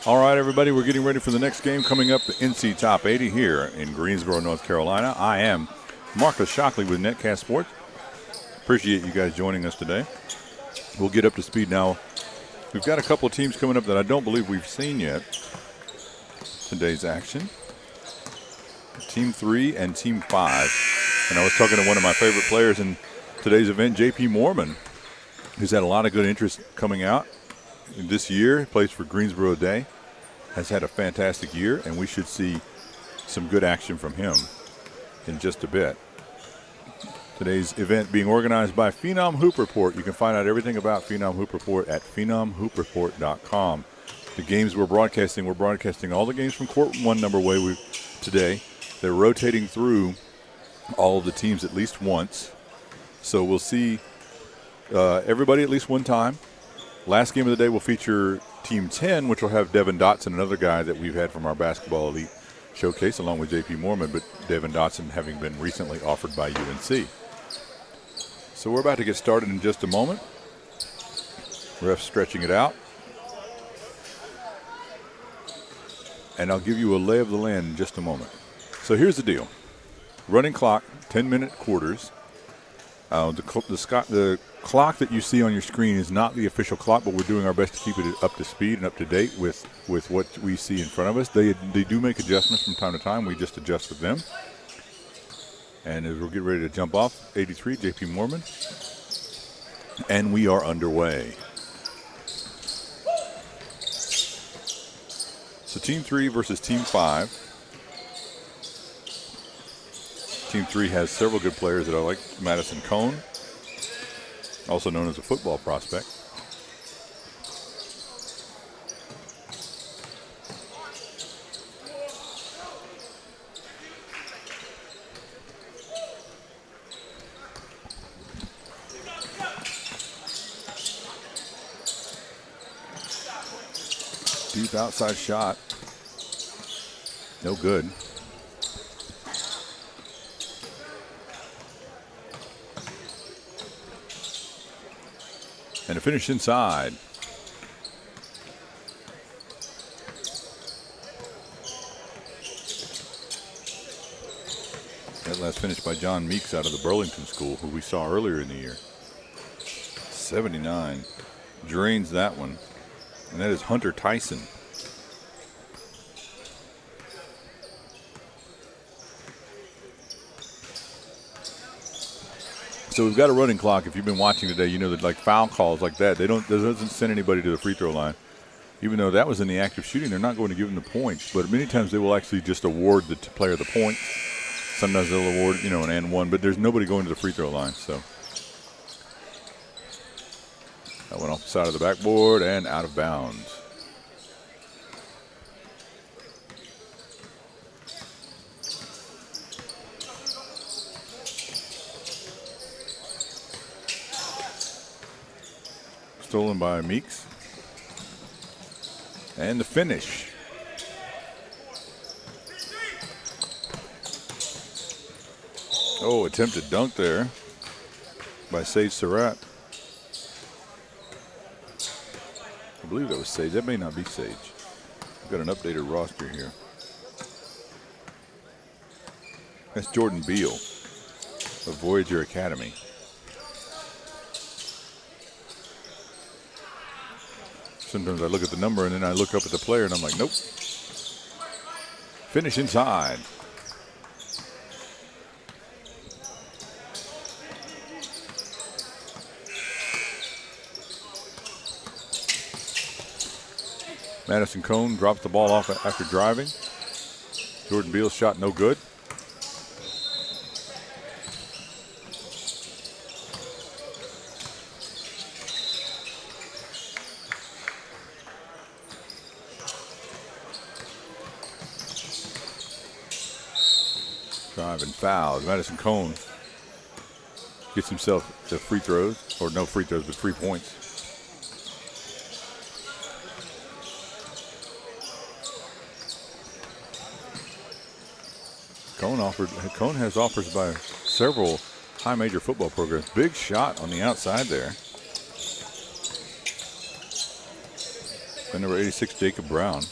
All right, everybody, we're getting ready for the next game coming up, the NC Top 80 here in Greensboro, North Carolina. I am Marcus Shockley with Netcast Sports. Appreciate you guys joining us today. We'll get up to speed now. We've got a couple of teams coming up that I don't believe we've seen yet. Today's action. Team 3 and Team 5. And I was talking to one of my favorite players in today's event, JP Moorman, who's had a lot of good interest coming out this year. He plays for Greensboro Day. Has had a fantastic year, and we should see some good action from him in just a bit. Today's event being organized by Phenom Hoop Report. You can find out everything about Phenom Hoop Report at phenomhoopreport.com. The games we're broadcasting all the games from Court 1 number way today. They're rotating through all of the teams at least once. So we'll see everybody at least one time. Last game of the day will feature Team 10, which will have Devin Dotson, another guy that we've had from our Basketball Elite Showcase, along with JP Moorman, but Devin Dotson having been recently offered by UNC. So we're about to get started in just a moment. Ref stretching it out. And I'll give you a lay of the land in just a moment. So here's the deal. Running clock, 10-minute quarters. The clock that you see on your screen is not the official clock, but we're doing our best to keep it up to speed and up to date with what we see in front of us. They do make adjustments from time to time. We just adjust with them. And as we're getting ready to jump off, 83, JP Moorman. And we are underway. So Team 3 versus Team 5. Team 3 has several good players that I like. Madison Cone, also known as a football prospect. Deep outside shot. No good. And a finish inside. That last finish by John Meeks out of the Burlington School, who we saw earlier in the year. 79. Drains that one. And that is Hunter Tyson. So we've got a running clock. If you've been watching today, you know that like foul calls like that, that doesn't send anybody to the free throw line. Even though that was in the act of shooting, they're not going to give them the points. But many times they will actually just award the player the points. Sometimes they'll award, an and one, but there's nobody going to the free throw line. So that went off the side of the backboard and out of bounds. Stolen by Meeks. And the finish. Oh, attempted dunk there by Sage Surratt. I believe that was Sage. That may not be Sage. We've got an updated roster here. That's Jordan Beal of Voyager Academy. Sometimes I look at the number and then I look up at the player and I'm like, nope. Finish inside. Madison Cone drops the ball off after driving. Jordan Beal's shot no good. Drive and foul. Madison Cone gets himself the free throws, or no free throws, but 3 points. Cone has offers by several high major football programs. Big shot on the outside there. And number 86, Jacob Brown.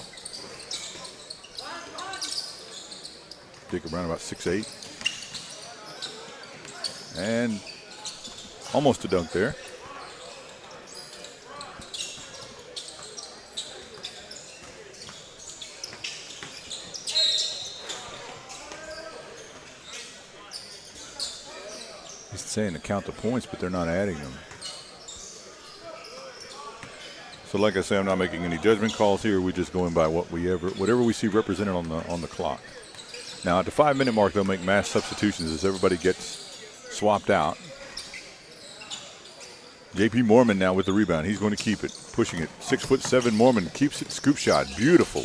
Jacob Brown about 6'8". And almost a dunk there. He's saying to count the points, but they're not adding them. So like I say, I'm not making any judgment calls here. We're just going by whatever we see represented on the clock. Now at the 5-minute mark, they'll make mass substitutions as everybody gets swapped out. J.P. Moorman now with the rebound. He's going to keep it, pushing it. 6'7" Moorman keeps it. Scoop shot, beautiful,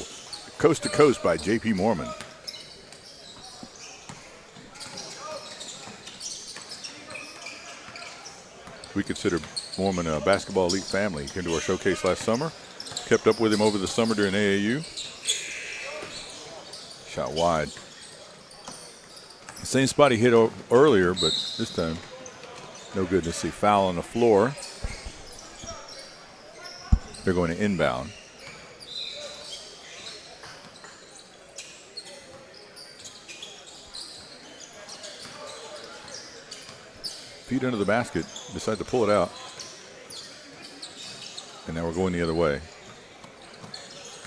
coast to coast by J.P. Moorman. We consider Moorman a basketball elite family. He came to our showcase last summer. Kept up with him over the summer during AAU. Shot wide. Same spot he hit earlier, but this time no good. Let's see, foul on the floor. They're going to inbound. Feet under the basket, decide to pull it out. And now we're going the other way.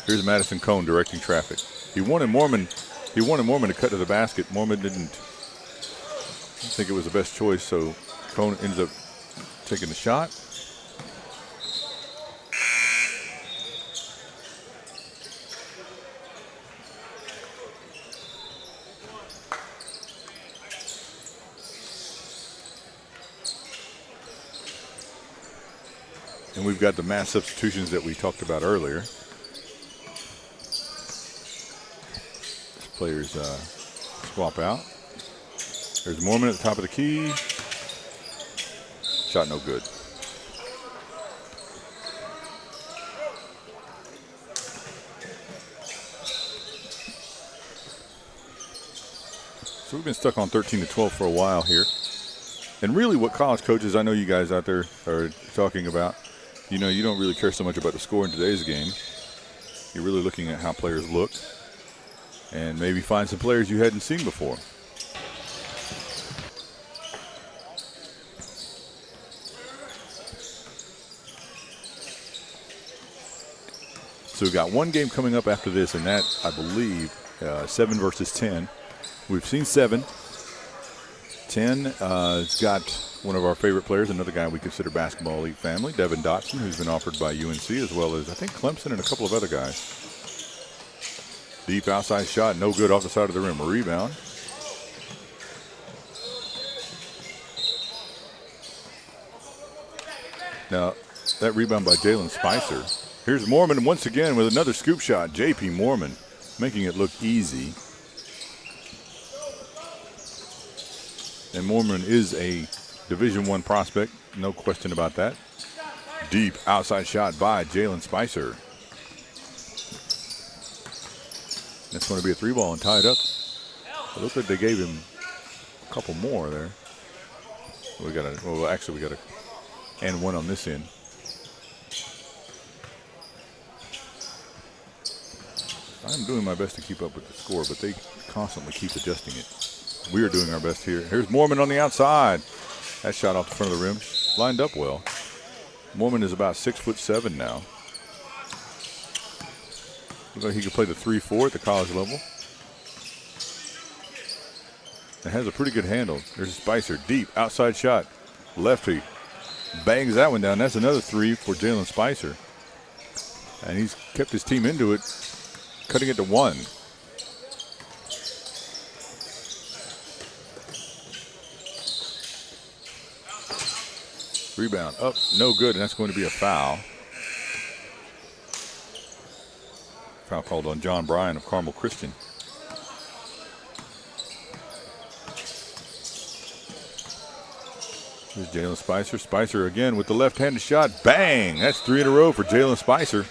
Here's Madison Cone directing traffic. He wanted Moorman to cut to the basket. Moorman didn't think it was the best choice, so Cone ends up taking the shot. And we've got the mass substitutions that we talked about earlier. Players swap out. There's Moorman at the top of the key. Shot no good. So we've been stuck on 13-12 for a while here. And really what college coaches, I know you guys out there are talking about, you know, you don't really care so much about the score in today's game. You're really looking at how players look and maybe find some players you hadn't seen before. So we've got one game coming up after this, and that, I believe, 7 versus 10. We've seen 7. 10 has got one of our favorite players, another guy we consider basketball elite family, Devin Dotson, who's been offered by UNC, as well as, I think, Clemson and a couple of other guys. Deep outside shot, no good off the side of the rim. A rebound. Now, that rebound by Jalen Spicer. Here's Moorman once again with another scoop shot. J.P. Moorman making it look easy. And Moorman is a Division I prospect, no question about that. Deep outside shot by Jalen Spicer. That's going to be a 3-ball and tied up. It looks like they gave him a couple more there. We got a and one on this end. I'm doing my best to keep up with the score, but they constantly keep adjusting it. We are doing our best here. Here's Moorman on the outside. That shot off the front of the rim. Lined up well. Moorman is about 6'7" now. Looks like he could play the 3-4 at the college level. It has a pretty good handle. There's Spicer, deep, outside shot. Lefty, bangs that one down. That's another 3 for Jalen Spicer. And he's kept his team into it, cutting it to 1. Rebound up, no good, and that's going to be a foul. Foul called on John Bryan of Carmel Christian. Here's Jalen Spicer. Spicer again with the left-handed shot. Bang! That's 3 in a row for Jalen Spicer.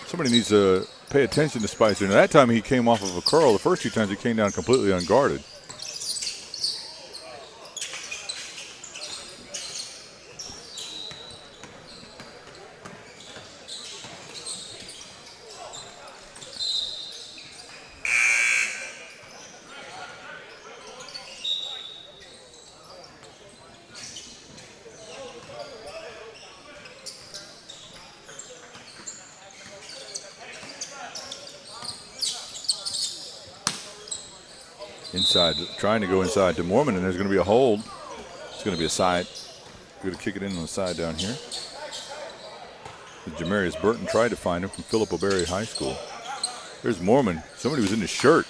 Somebody needs to pay attention to Spicer. Now that time he came off of a curl. The first 2 times he came down completely unguarded. Inside, trying to go inside to Moorman, and there's going to be a hold. It's going to be a side. Going to kick it in on the side down here. Jamarius Burton tried to find him from Philip O'Berry High School. There's Moorman. Somebody was in his shirt.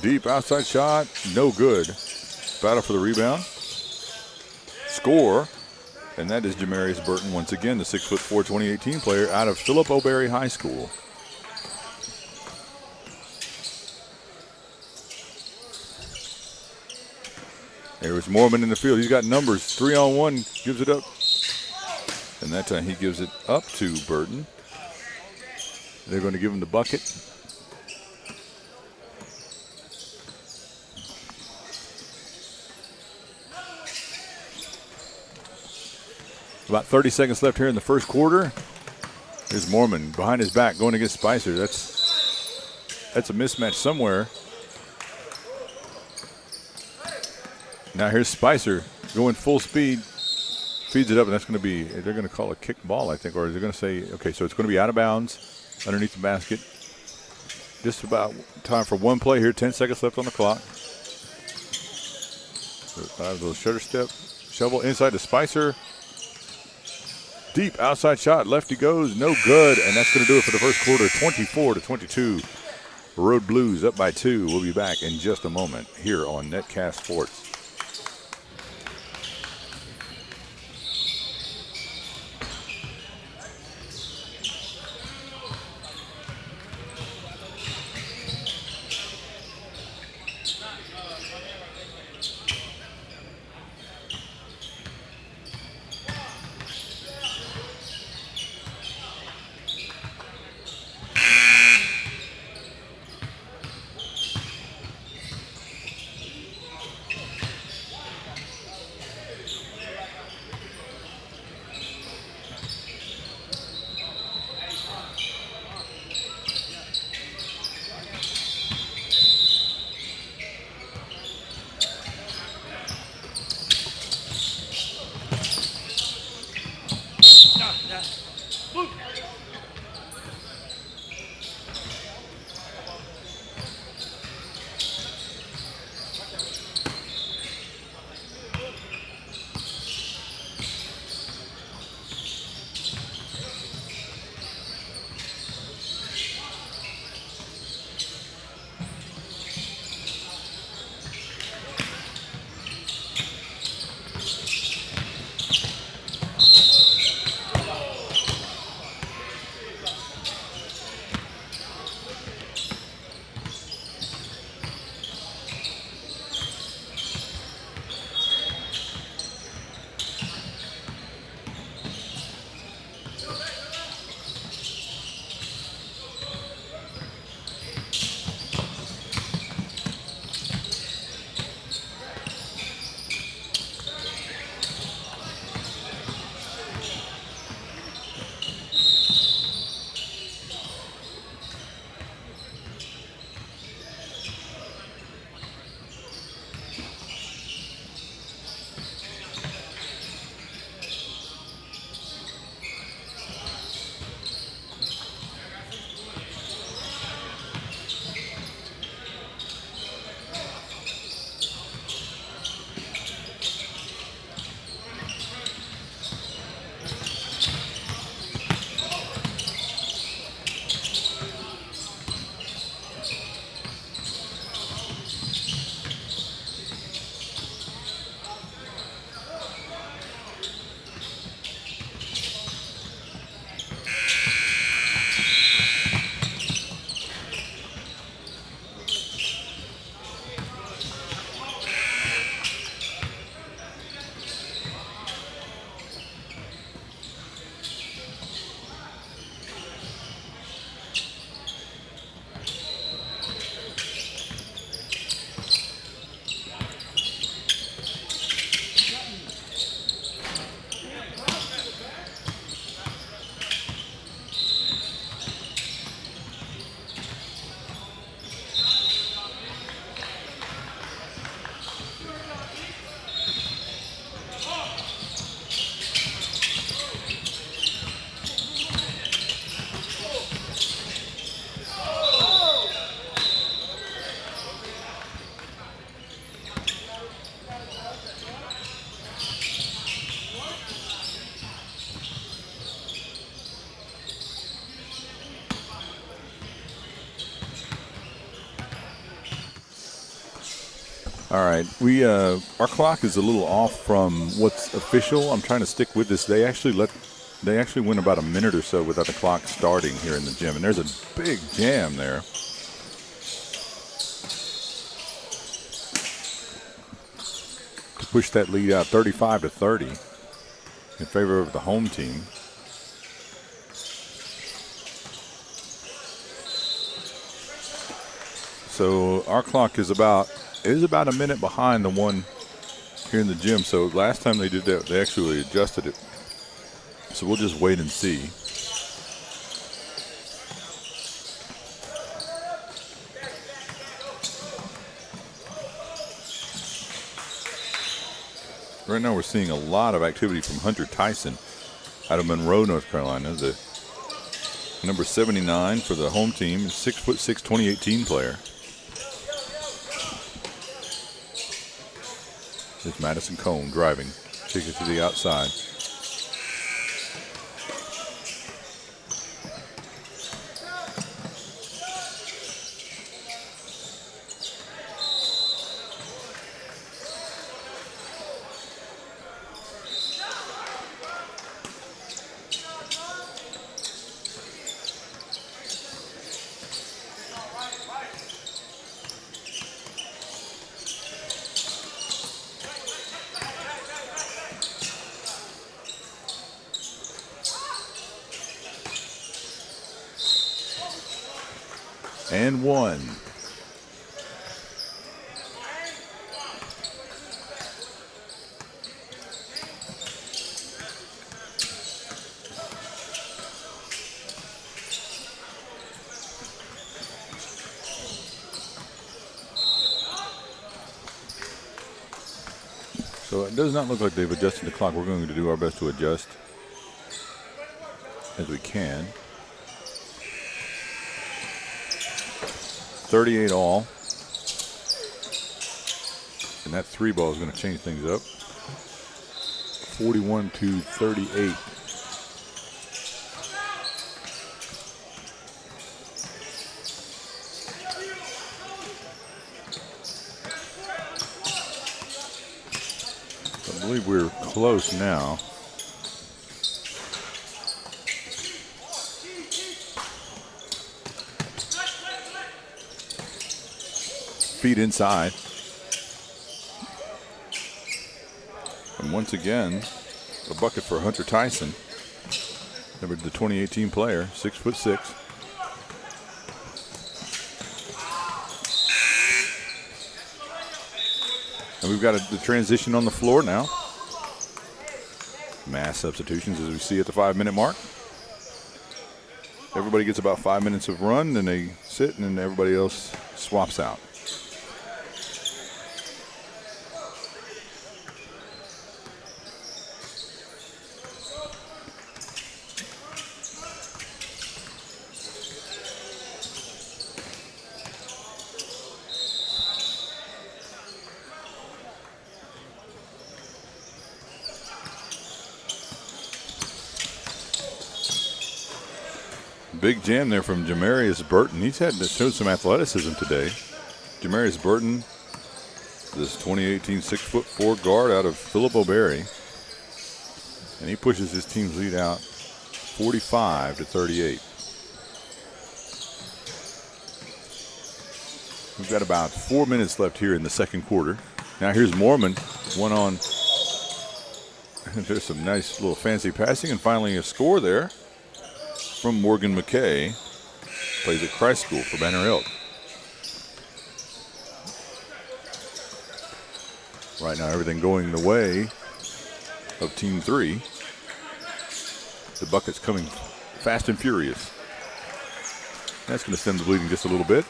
Deep outside shot, no good. Battle for the rebound. Score, and that is Jamarius Burton once again, the 6'4", 2018 player out of Philip O'Berry High School. There was Moorman in the field. He's got numbers. 3-on-1, gives it up. And that time he gives it up to Burton. They're going to give him the bucket. About 30 seconds left here in the first quarter. Here's Moorman behind his back going against Spicer. That's a mismatch somewhere. Now here's Spicer going full speed. Feeds it up, and that's going to be, they're going to call a kick ball, I think, or they're going to say, okay, so it's going to be out of bounds underneath the basket. Just about time for one play here, 10 seconds left on the clock. A little shutter step, shovel inside to Spicer. Deep outside shot, lefty goes, no good, and that's going to do it for the first quarter, 24-22. Road Blues up by 2. We'll be back in just a moment here on Netcast Sports. All right, we our clock is a little off from what's official. I'm trying to stick with this. They actually went about a minute or so without the clock starting here in the gym, and there's a big jam there. To push that lead out 35-30 in favor of the home team. So our clock is about a minute behind the one here in the gym. So last time they did that, they actually adjusted it. So we'll just wait and see. Right now we're seeing a lot of activity from Hunter Tyson out of Monroe, North Carolina. The number 79 for the home team, 6'6", 2018 player. There's Madison Cone driving, take it to the outside. And one. So it does not look like they've adjusted the clock. We're going to do our best to adjust as we can. 38 all. And that three ball is going to change things up. 41-38. I believe we're close now. Feet inside. And once again, a bucket for Hunter Tyson. Number the 2018 player, 6'6". And we've got the transition on the floor now. Mass substitutions as we see at the 5-minute mark. Everybody gets about 5 minutes of run, then they sit, and then everybody else swaps out. Big jam there from Jamarius Burton. He's showed some athleticism today. Jamarius Burton, this 2018 6'4" guard out of Philip O'Berry. And he pushes his team's lead out 45-38. We've got about 4 minutes left here in the second quarter. Now here's Moorman, one on. There's some nice little fancy passing, and finally a score there from Morgan McKay. Plays at Christ School for Banner Elk. Right now everything going the way of Team 3. The bucket's coming fast and furious. That's going to stem the bleeding just a little bit.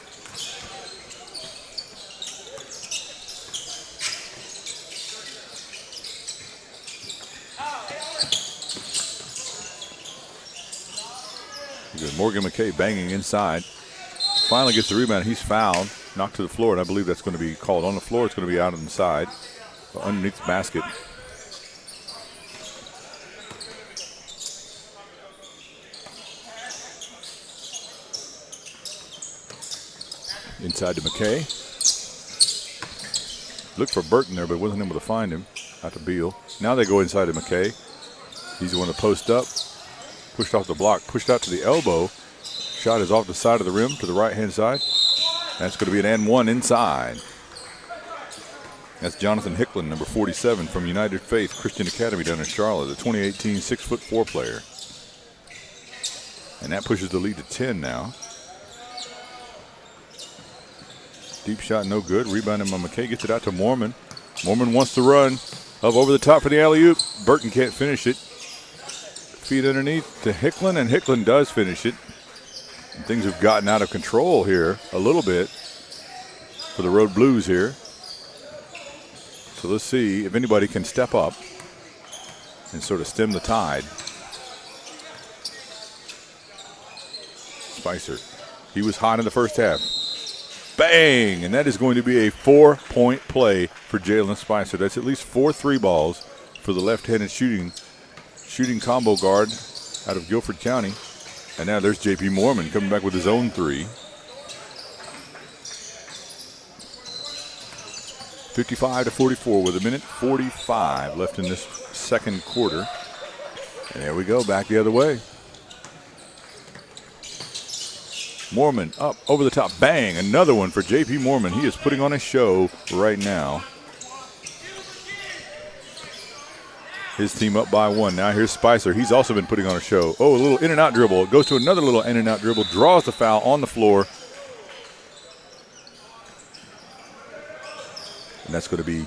Morgan McKay banging inside. Finally gets the rebound. He's fouled, knocked to the floor, and I believe that's going to be called on the floor. It's going to be out on the side, underneath the basket. Inside to McKay. Looked for Burton there, but wasn't able to find him. Out to Beal. Now they go inside to McKay. He's the one to post up. Pushed off the block, pushed out to the elbow. Shot is off the side of the rim to the right-hand side. That's going to be an and one inside. That's Jonathan Hicklin, number 47 from United Faith Christian Academy down in Charlotte, the 2018 6'4" player. And that pushes the lead to 10 now. Deep shot, no good. Rebounded by McKay, gets it out to Moorman. Moorman wants to run up over the top for the alley-oop. Burton can't finish it. Feet underneath to Hicklin, and Hicklin does finish it. And things have gotten out of control here a little bit for the Road Blues here. So let's see if anybody can step up and sort of stem the tide. Spicer, he was hot in the first half. Bang! And that is going to be a 4-point play for Jalen Spicer. That's at least 4 3 balls for the left-handed shooting combo guard out of Guilford County. And now there's J.P. Moorman coming back with his own 3. 55-44 with 1:45 left in this second quarter. And there we go, back the other way. Moorman up over the top, bang, another one for J.P. Moorman. He is putting on a show right now. His team up by 1. Now here's Spicer. He's also been putting on a show. Oh, a little in and out dribble. It goes to another little in and out dribble, draws the foul on the floor. And that's going to be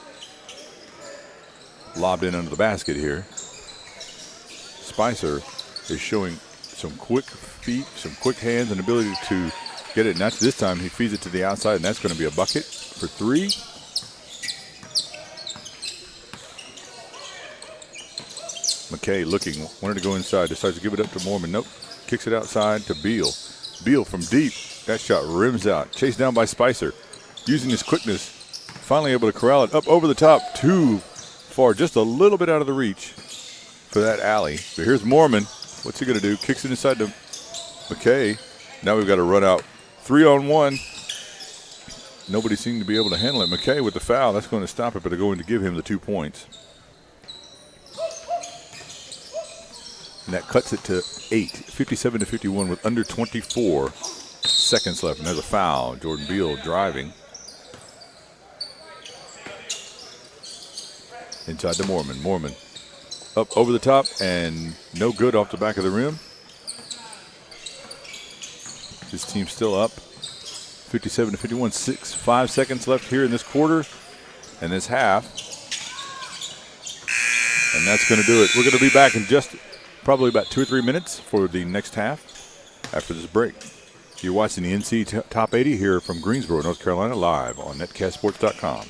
lobbed in under the basket here. Spicer is showing some quick feet, some quick hands, and ability to get it. And that's, this time he feeds it to the outside, and that's going to be a bucket for 3. McKay looking, wanted to go inside, decides to give it up to Moorman. Nope, kicks it outside to Beal. Beal from deep. That shot rims out. Chased down by Spicer. Using his quickness, finally able to corral it up over the top. Too far, just a little bit out of the reach for that alley. But here's Moorman. What's he going to do? Kicks it inside to McKay. Now we've got to run out 3-on-1. Nobody seemed to be able to handle it. McKay with the foul. That's going to stop it, but they're going to give him the 2 points. And that cuts it to 8, 57-51 with under 24 seconds left. And there's a foul. Jordan Beal driving. Inside to Moorman. Moorman up over the top and no good off the back of the rim. His team's still up. 57-51, 5 seconds left here in this quarter and this half. And that's going to do it. We're going to be back in just probably about 2 or 3 minutes for the next half after this break. You're watching the NC Top 80 here from Greensboro, North Carolina, live on netcastsports.com.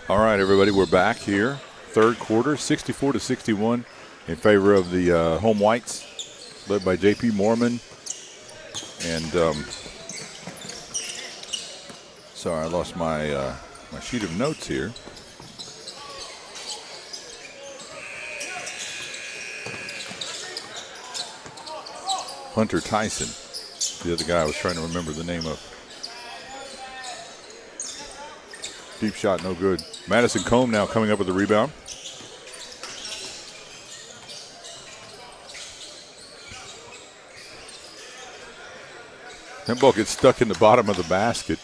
All right, everybody, we're back here. Third quarter, 64-61 in favor of the home whites, led by J.P. Moorman. And sorry, I lost my my sheet of notes here. Hunter Tyson, the other guy I was trying to remember the name of. Deep shot, no good. Madison Combe now coming up with the rebound. That ball gets stuck in the bottom of the basket.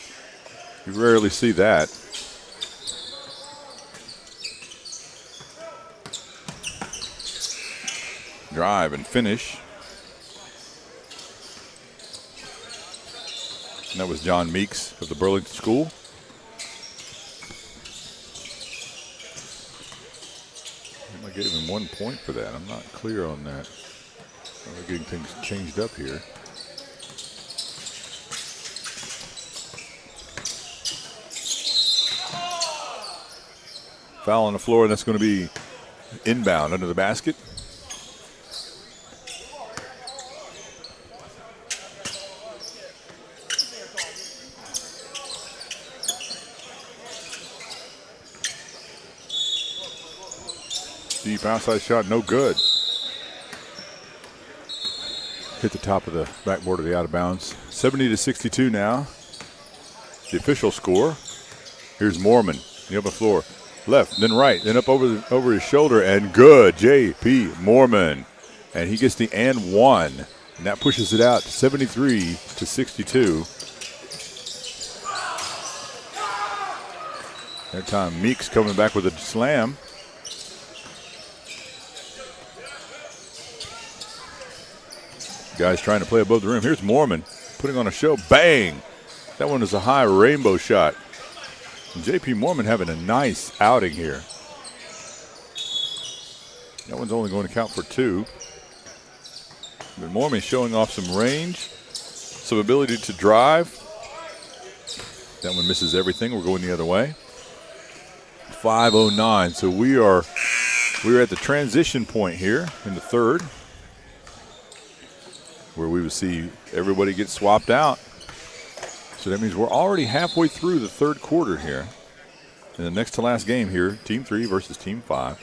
You rarely see that. Drive and finish. And that was John Meeks of the Burlington School. I gave him 1 point for that. I'm not clear on that. We're getting things changed up here. Foul on the floor, and that's going to be inbound under the basket. Deep outside shot, no good. Hit the top of the backboard of the out of bounds. 70-62 now. The official score. Here's Moorman, the open floor. Left, then right, then up over his shoulder, and good. J.P. Moorman. And he gets the and one. And that pushes it out to 73-62. That time Meeks coming back with a slam. Guys trying to play above the rim. Here's Moorman putting on a show. Bang! That one is a high rainbow shot. And J.P. Moorman having a nice outing here. That one's only going to count for 2. But Moorman showing off some range, some ability to drive. That one misses everything. We're going the other way. 5:09. So we're at the transition point here in the third, where we would see everybody get swapped out. So that means we're already halfway through the third quarter here. In the next to last game here, Team 3 versus Team 5.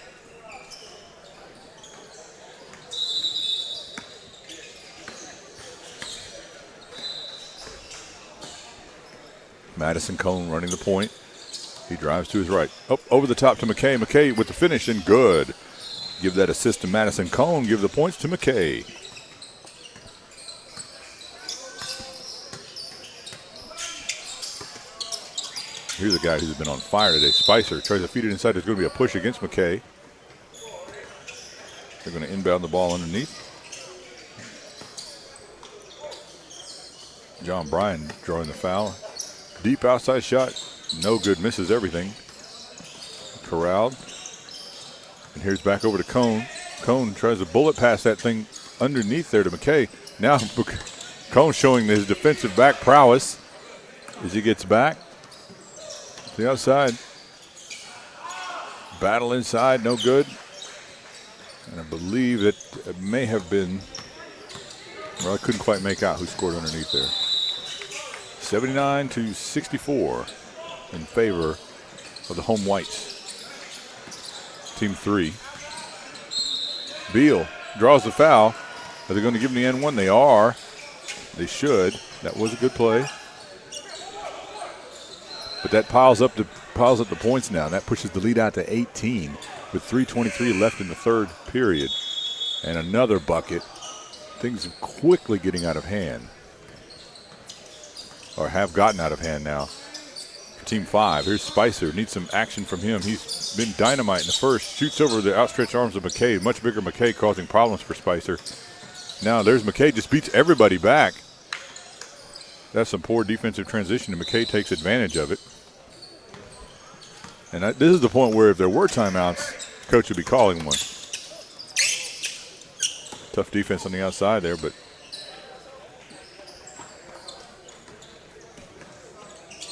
Madison Cone running the point. He drives to his right. Up over the top to McKay. McKay with the finish and good. Give that assist to Madison Cone. Give the points to McKay. Here's a guy who's been on fire today. Spicer tries to feed it inside. There's going to be a push against McKay. They're going to inbound the ball underneath. John Bryan drawing the foul. Deep outside shot. No good. Misses everything. Corralled. And here's back over to Cone. Cone tries to bullet pass that thing underneath there to McKay. Now Cone showing his defensive back prowess as he gets back. The outside. Battle inside, no good. And I believe it may have been, well, I couldn't quite make out who scored underneath there. 79-64 in favor of the home whites. Team 3. Beal draws the foul. Are they going to give him the N1? They are. They should. That was a good play. But that piles up the points now. That pushes the lead out to 18 with 3:23 left in the third period. And another bucket. Things are quickly getting out of hand. Or have gotten out of hand now for Team 5. Here's Spicer. Needs some action from him. He's been dynamite in the first. Shoots over the outstretched arms of McKay. Much bigger McKay causing problems for Spicer. Now there's McKay. Just beats everybody back. That's some poor defensive transition, and McKay takes advantage of it. And this is the point where if there were timeouts, coach would be calling one. Tough defense on the outside there, but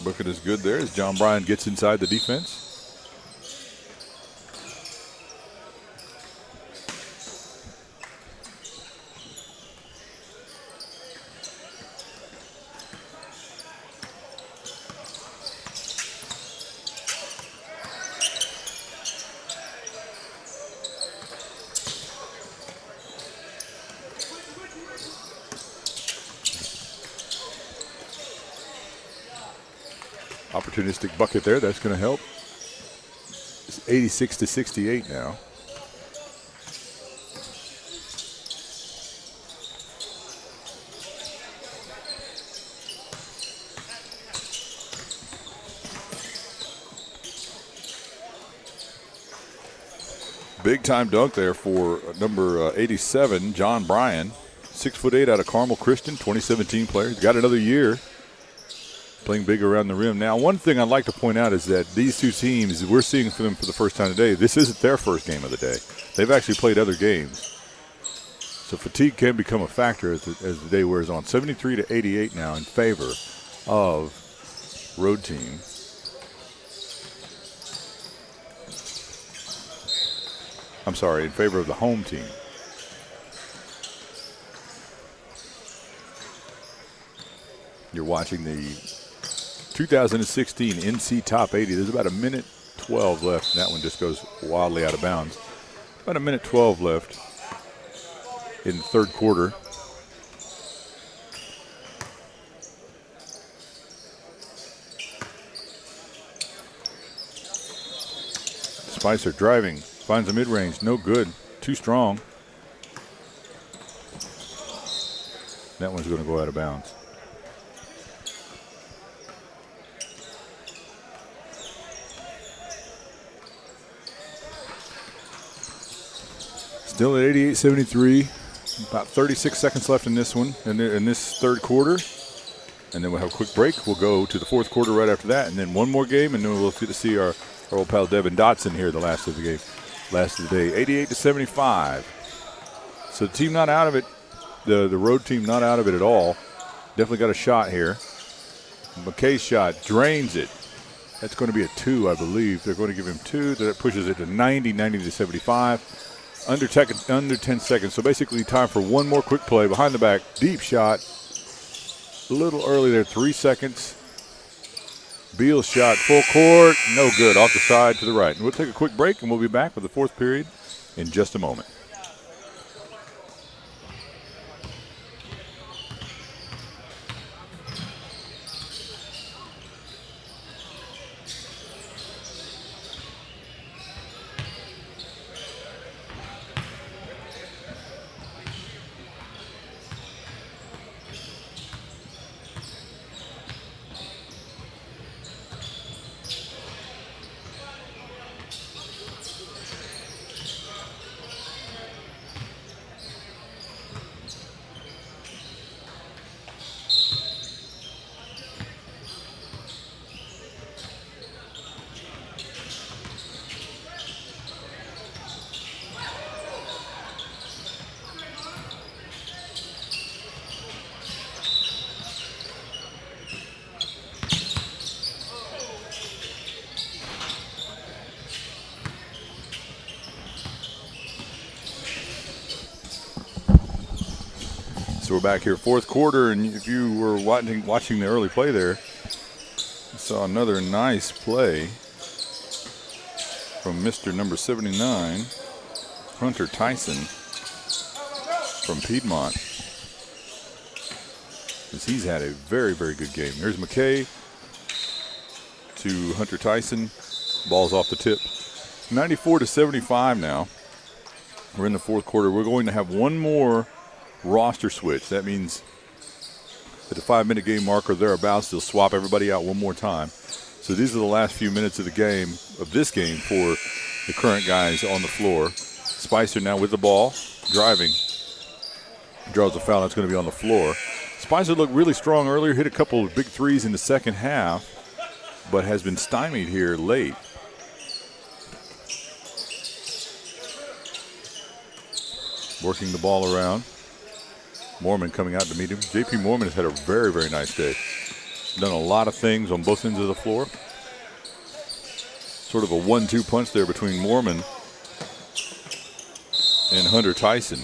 bucket is good there as John Bryan gets inside the defense. Opportunistic bucket there. That's going to help. It's 86-68 now. Big time dunk there for number 87, John Bryan. 6'8" out of Carmel Christian, 2017 player. He's got another year playing big around the rim. Now, one thing I'd like to point out is that these two teams, we're seeing for them for the first time today, this isn't their first game of the day. They've actually played other games. So fatigue can become a factor as the day wears on. 73-88 now in favor of road team. I'm sorry, in favor of the home team. You're watching the 2016 NC Top 80. There's about a minute 12 left, and that one just goes wildly out of bounds. About a minute 12 left in the third quarter. Spicer driving, finds a mid-range, no good, too strong. That one's going to go out of bounds. Still at 88-73. About 36 seconds left in this one, in this third quarter. And then we'll have a quick break. We'll go to the fourth quarter right after that, and then one more game, and then we'll get to see our old pal Devin Dotson here the last of the game, last of the day. 88-75. So the team not out of it, the road team not out of it at all. Definitely got a shot here. McKay's shot drains it. That's going to be a 2, I believe. They're going to give him 2. That pushes it to 90-75. Under 10 seconds. So basically time for one more quick play. Behind the back, deep shot. A little early there, 3 seconds. Beal's shot, full court, no good, off the side to the right. And we'll take a quick break, and we'll be back with the fourth period in just a moment. So we're back here, fourth quarter, and if you were watching the early play there, you saw another nice play from Mr. number 79, Hunter Tyson from Piedmont. As he's had a very, very good game. There's McKay to Hunter Tyson. Ball's off the tip. 94-75 now. We're in the fourth quarter. We're going to have one more roster switch. That means at the 5-minute game marker thereabouts, they'll swap everybody out one more time. So these are the last few minutes of the game, of this game, for the current guys on the floor. Spicer now with the ball, driving. Draws a foul. That's going to be on the floor. Spicer looked really strong earlier, hit a couple of big threes in the second half, but has been stymied here late. Working the ball around. Moorman coming out to meet him. JP Moorman has had a very, very nice day. Done a lot of things on both ends of the floor. Sort of a 1-2 punch there between Moorman and Hunter Tyson.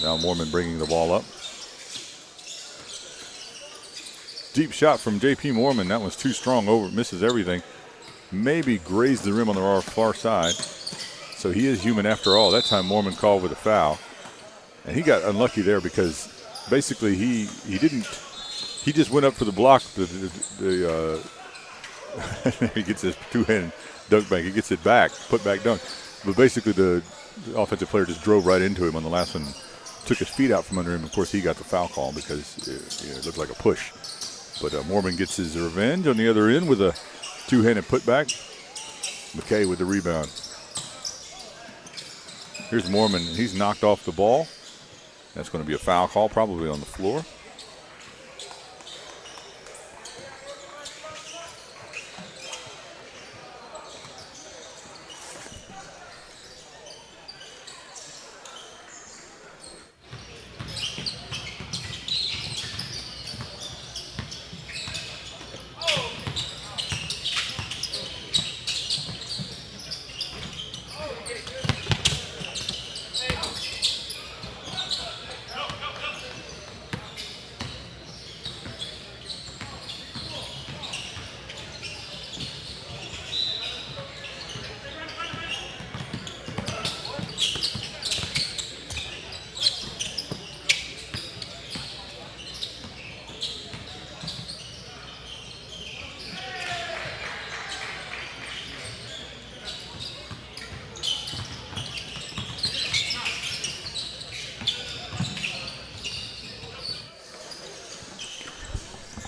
Now Moorman bringing the ball up. Deep shot from JP Moorman. That one's too strong, over, misses everything. Maybe grazed the rim on the far side. So he is human after all. That time Moorman called with a foul. And he got unlucky there because basically he just went up for the block. He gets his two-handed dunk bank. He gets it back, put back dunk. But basically the offensive player just drove right into him on the last one, took his feet out from under him. Of course, he got the foul call because it looked like a push. But Moorman gets his revenge on the other end with a two-handed putback. McKay with the rebound. Here's Moorman. He's knocked off the ball. That's going to be a foul call, probably on the floor.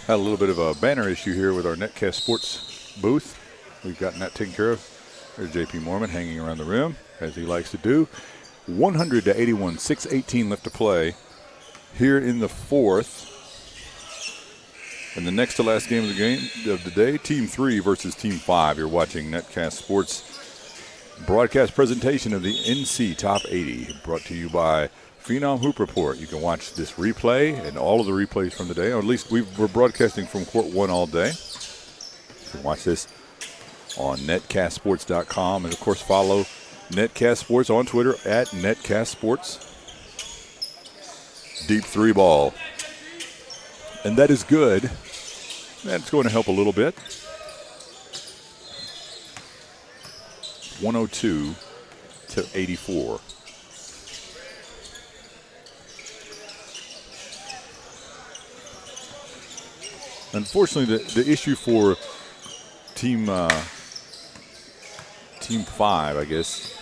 Had a little bit of a banner issue here with our Netcast Sports booth. We've gotten that taken care of. There's J.P. Moorman hanging around the rim, as he likes to do. 100-81, 6:18 left to play here in the fourth. And the next to last game of the day, Team 3 versus Team 5. You're watching Netcast Sports broadcast presentation of the NC Top 80, brought to you by Phenom Hoop Report. You can watch this replay and all of the replays from the day, or at least we're broadcasting from Court 1 all day. You can watch this on netcastsports.com, and of course follow Netcast Sports on Twitter at Netcast Sports. Deep three ball, and that is good. That's going to help a little bit. 102-84. Unfortunately, the issue for Team 5, I guess,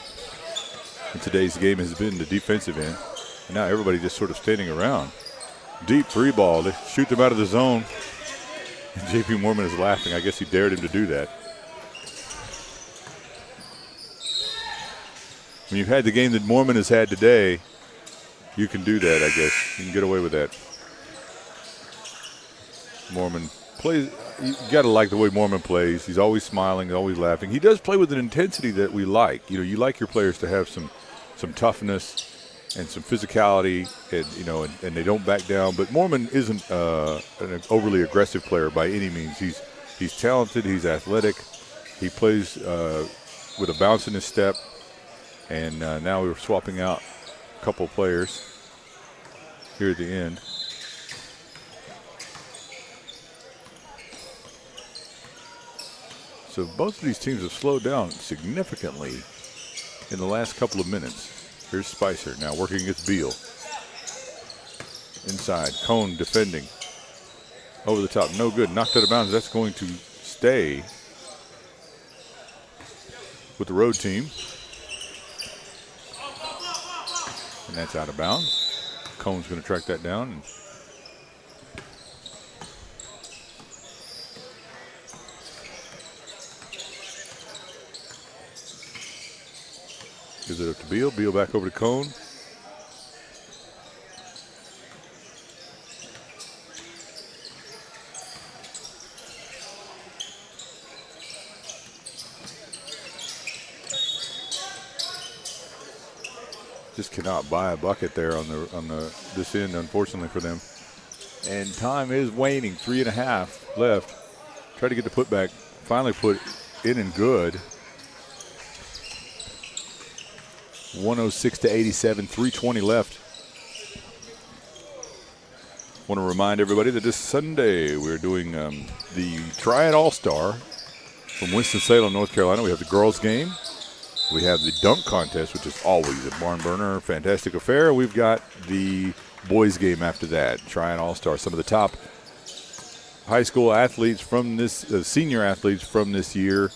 in today's game has been the defensive end. And now everybody just sort of standing around. Deep three ball. They shoot them out of the zone. And J.P. Moorman is laughing. I guess he dared him to do that. When you've had the game that Moorman has had today, you can do that, I guess. You can get away with that. Moorman plays. You got to like the way Moorman plays. He's always smiling, always laughing. He does play with an intensity that we like. You know, you like your players to have some toughness and some physicality, and and they don't back down. But Moorman isn't an overly aggressive player by any means. He's talented. He's athletic. He plays with a bounce in his step. And now we're swapping out a couple players here at the end. So both of these teams have slowed down significantly in the last couple of minutes. Here's Spicer now working against Beal. Inside, Cone defending. Over the top, no good. Knocked out of bounds. That's going to stay with the road team. And that's out of bounds. Cone's going to track that down. And gives it up to Beal. Beal back over to Cone. Just cannot buy a bucket there on this end, unfortunately for them. And time is waning. 3.5 left. Try to get the putback. Finally put in and good. 106-87, 3:20 left. Want to remind everybody that this Sunday we're doing the Try It All-Star from Winston-Salem, North Carolina. We have the girls' game. We have the dunk contest, which is always a barn burner, fantastic affair. We've got the boys game after that. Trying All-Star. Some of the top high school athletes from this, senior athletes from this year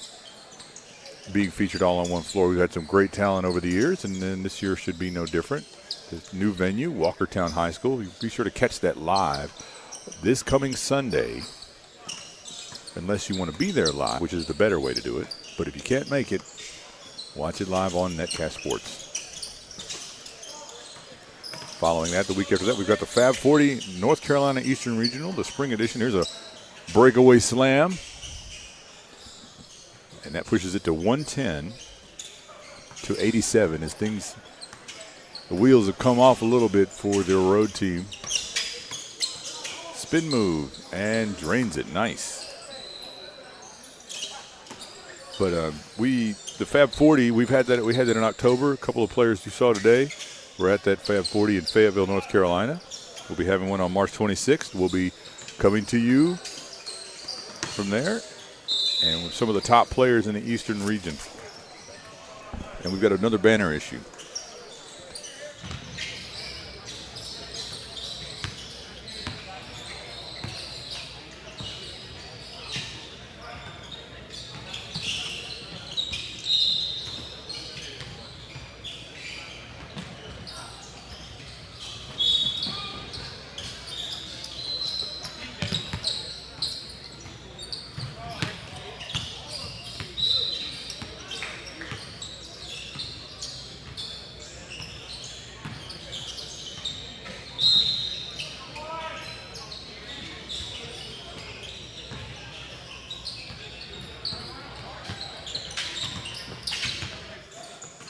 being featured all on one floor. We've had some great talent over the years, and then this year should be no different. This new venue, Walkertown High School. Be sure to catch that live this coming Sunday, unless you want to be there live, which is the better way to do it. But if you can't make it, watch it live on Netcast Sports. Following that, the week after that, we've got the Fab 40 North Carolina Eastern Regional, the spring edition. Here's a breakaway slam. And that pushes it to 110 to 87 as things, the wheels have come off a little bit for their road team. Spin move and drains it. Nice. But the Fab 40, we had that in October. A couple of players you saw today were at that Fab 40 in Fayetteville, North Carolina. We'll be having one on March 26th. We'll be coming to you from there, and with some of the top players in the Eastern region. And we've got another banner issue.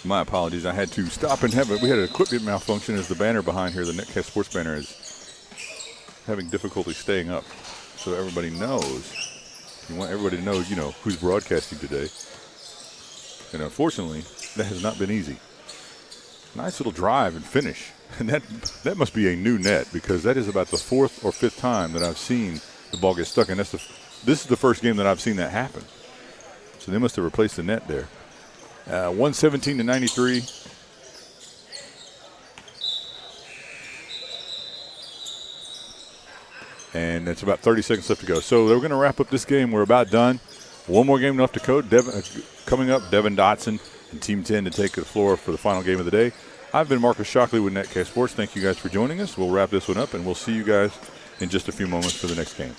My apologies. I had to stop and have it. We had an equipment malfunction as the banner behind here, the Netcast Sports banner, is having difficulty staying up. So everybody knows. You want everybody to know, who's broadcasting today. And unfortunately, that has not been easy. Nice little drive and finish. And that must be a new net, because that is about the fourth or fifth time that I've seen the ball get stuck. And this is the first game that I've seen that happen. So they must have replaced the net there. 117 to 93. And it's about 30 seconds left to go. So we're going to wrap up this game. We're about done. One more game left to code. Coming up, Devin Dotson and Team 10 to take the floor for the final game of the day. I've been Marcus Shockley with Netcast Sports. Thank you guys for joining us. We'll wrap this one up, and we'll see you guys in just a few moments for the next game.